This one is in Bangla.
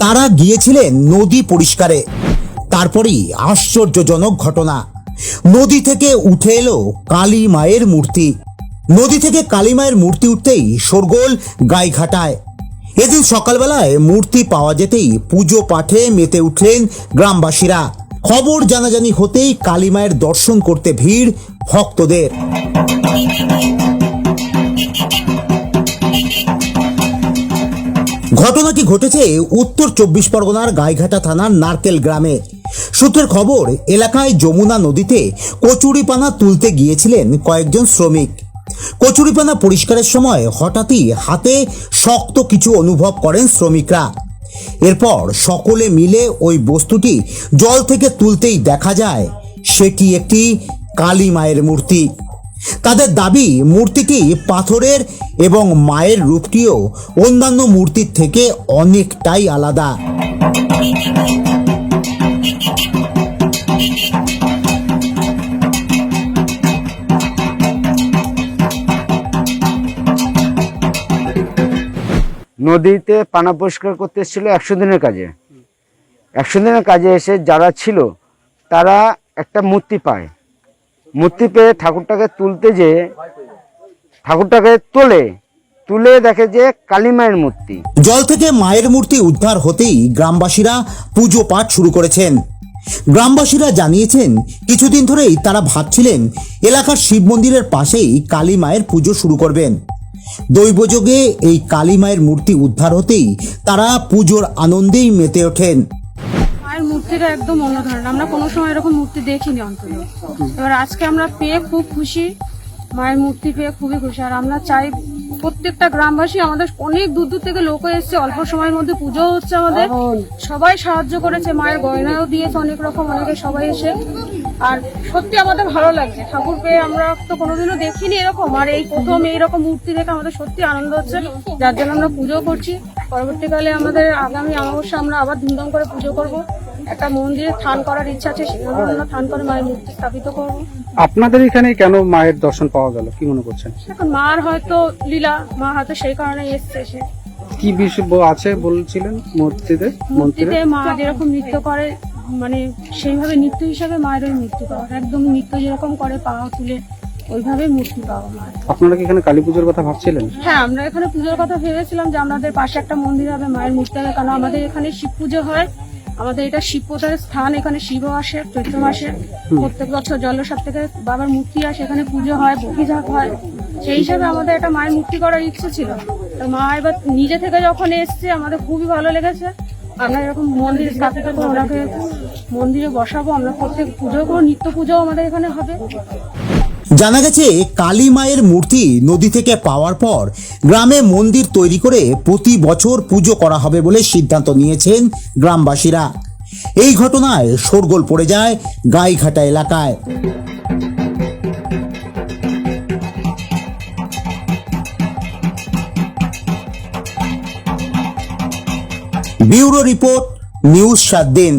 তারা গিয়েছিলেন নদী পরিষ্কারে। তারপরেই আশ্চর্যজনক ঘটনা, নদী থেকে উঠে এলো কালী মায়ের মূর্তি। নদী থেকে কালী মায়ের মূর্তি উঠতেই শোরগোল গাইঘাটায়। এদিন সকালবেলায় মূর্তি পাওয়া যেতেই পুজো পাঠে মেতে উঠলেন গ্রামবাসীরা। খবর জানাজানি হতেই কালী মায়ের দর্শন করতে ভিড় ভক্তদের। ঘটনাটি ঘটেছে উত্তর 24 পরগনার গাইঘাটা থানার নারকেল গ্রামে। সূত্রের খবর, এলাকায় যমুনা নদীতে কচুরিপানা তুলতে গিয়েছিলেন কয়েকজন শ্রমিক। কচুরিপানা পরিষ্কারের সময় হঠাৎই হাতে শক্ত কিছু অনুভব করেন শ্রমিকরা। এরপর সকলে মিলে ওই বস্তুটি জল থেকে তুলতেই দেখা যায় সেটি একটি কালী মায়ের মূর্তি। তাদের দাবি, মূর্তিটি পাথরের এবং মায়ের রূপটিও অন্যান্য মূর্তির থেকে অনেকটাই আলাদা। নদীতে পানা পরিষ্কার করতে এসেছিল 100 দিনের কাজে। 100 দিনের কাজে এসে যারা ছিল তারা একটা মূর্তি পায়। মূর্তি পেয়ে ঠাকুরটাকে তুলতে যে ঠাকুরটাকে তুলে দেখে যে কালী মায়ের মূর্তি। জল থেকে মায়ের মূর্তি উদ্ধার হতেই গ্রামবাসীরা পুজো পাঠ শুরু করেছেন। গ্রামবাসীরা জানিয়েছেন, কিছুদিন ধরেই তারা ভাবছিলেন এলাকার শিব মন্দিরের পাশেই কালী মায়ের পুজো শুরু করবেন। দৈবযোগে এই কালী মায়ের মূর্তি উদ্ধার হতেই তারা পুজোর আনন্দেই মেতে ওঠেন। মায়ের মূর্তিটা একদম অন্য ধরনের, আমরা কোনো সময় এরকম মূর্তি দেখিনি অন্তত। এবার আজকে আমরা পেয়ে খুব খুশি, মায়ের মূর্তি পেয়ে খুবই খুশি। আর আমরা চাই প্রত্যেকটা গ্রামবাসী, আমাদের অনেক দূর দূর থেকে লোক এসেছে, অল্প সময়ের মধ্যে পুজো হচ্ছে, আমাদের সবাই সাহায্য করেছে, মায়ের গয়নাও দিয়েছে অনেক রকম, অনেকে সবাই এসে। আর সত্যি আমাদের ভালো লাগছে ঠাকুর পেয়ে, আমরা তো কোনোদিনও দেখিনি এরকম, আর এই প্রথম এইরকম মূর্তি দেখে আমাদের সত্যি আনন্দ হচ্ছে, যার জন্য আমরা পুজো করছি। পরবর্তীকালে আমাদের আগামী অমাবস্যা আমরা আবার ধুমধাম করে পুজো করব। একটা মন্দিরে থান করার ইচ্ছা আছে, সেখানে আমরা থান করে মায়ের মূর্তি স্থাপিত করবো। আপনাদের এখানে কেন মায়ের দর্শন পাওয়া গেল, কি মনে করছেন? এখন মার হয়তো লীলা, মা হয়তো সেই কারণে এসছে। সে কি বিষয় আছে বলছিলেন? মূর্তিতে মা যেরকম নৃত্য করে, মানে সেইভাবে নৃত্য হিসাবে মায়ের ওই মূর্তি পাওয়া, একদম নৃত্য যেরকম করে পা তুলে ওইভাবে মূর্তি পাওয়া মায়ের। আপনারা কি এখানে কালী পুজোর কথা ভাবছিলেন? হ্যাঁ, আমরা এখানে পুজোর কথা ভেবেছিলাম যে আমাদের পাশে একটা মন্দির হবে, মায়ের মূর্তি হবে, কারণ আমাদের এখানে শিব পুজো হয়, আমাদের এটা শিব পূজার স্থান। এখানে শিবও আসে চৈত্র মাসে, প্রত্যেক বছর জলসার থেকে বাবার মূর্তি আসে, এখানে পুজো হয়, বকিঝাক হয়। সেই হিসাবে আমাদের একটা মায়ের মূর্তি করার ইচ্ছে ছিল। তো মা এবার নিজে থেকে যখন এসছে আমাদের খুবই ভালো লেগেছে। আমরা এরকম মন্দির স্থাপিত করে ওনাকে মন্দিরে বসাবো, আমরা প্রত্যেক পুজো করবো, নিত্য পুজো আমাদের এখানে হবে। জানা গেছে, কালী মায়ের মূর্তি নদী থেকে পাওয়ার পর গ্রামে মন্দির তৈরি করে প্রতি বছর পুজো করা হবে বলে সিদ্ধান্ত নিয়েছেন গ্রামবাসীরা। এই ঘটনায় শোরগোল পড়ে যায় গাইঘাটা এলাকায়। ব্যুরো রিপোর্ট, নিউজ 7 দিন।